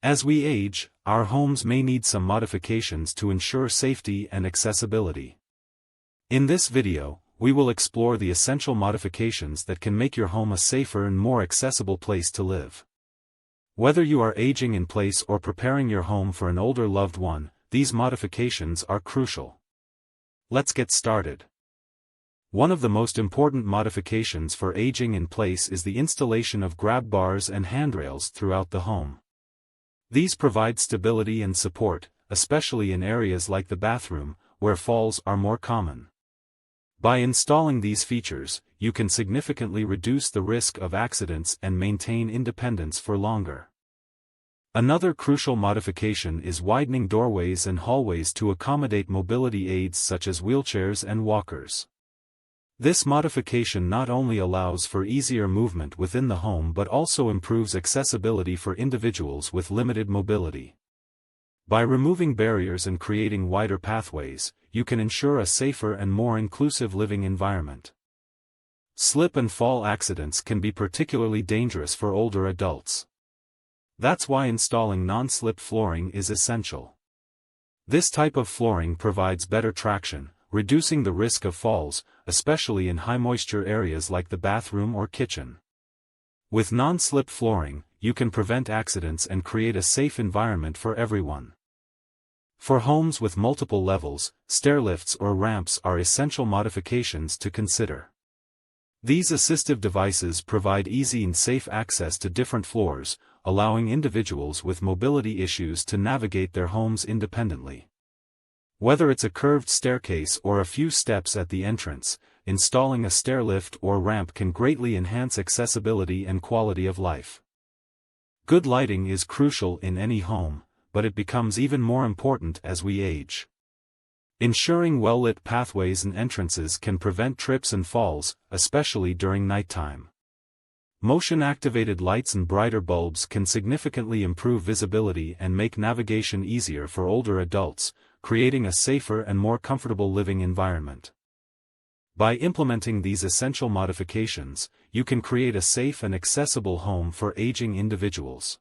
As we age, our homes may need some modifications to ensure safety and accessibility. In this video, we will explore the essential modifications that can make your home a safer and more accessible place to live. Whether you are aging in place or preparing your home for an older loved one, these modifications are crucial. Let's get started. One of the most important modifications for aging in place is the installation of grab bars and handrails throughout the home. These provide stability and support, especially in areas like the bathroom, where falls are more common. By installing these features, you can significantly reduce the risk of accidents and maintain independence for longer. Another crucial modification is widening doorways and hallways to accommodate mobility aids such as wheelchairs and walkers. This modification not only allows for easier movement within the home but also improves accessibility for individuals with limited mobility. By removing barriers and creating wider pathways, you can ensure a safer and more inclusive living environment. Slip and fall accidents can be particularly dangerous for older adults. That's why installing non-slip flooring is essential. This type of flooring provides better traction, reducing the risk of falls, especially in high-moisture areas like the bathroom or kitchen. With non-slip flooring, you can prevent accidents and create a safe environment for everyone. For homes with multiple levels, stairlifts or ramps are essential modifications to consider. These assistive devices provide easy and safe access to different floors, allowing individuals with mobility issues to navigate their homes independently. Whether it's a curved staircase or a few steps at the entrance, installing a stairlift or ramp can greatly enhance accessibility and quality of life. Good lighting is crucial in any home, but it becomes even more important as we age. Ensuring well-lit pathways and entrances can prevent trips and falls, especially during nighttime. Motion-activated lights and brighter bulbs can significantly improve visibility and make navigation easier for older adults, creating a safer and more comfortable living environment. By implementing these essential modifications, you can create a safe and accessible home for aging individuals.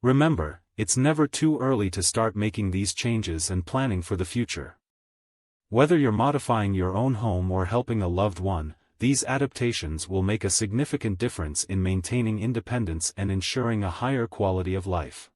Remember, it's never too early to start making these changes and planning for the future. Whether you're modifying your own home or helping a loved one, these adaptations will make a significant difference in maintaining independence and ensuring a higher quality of life.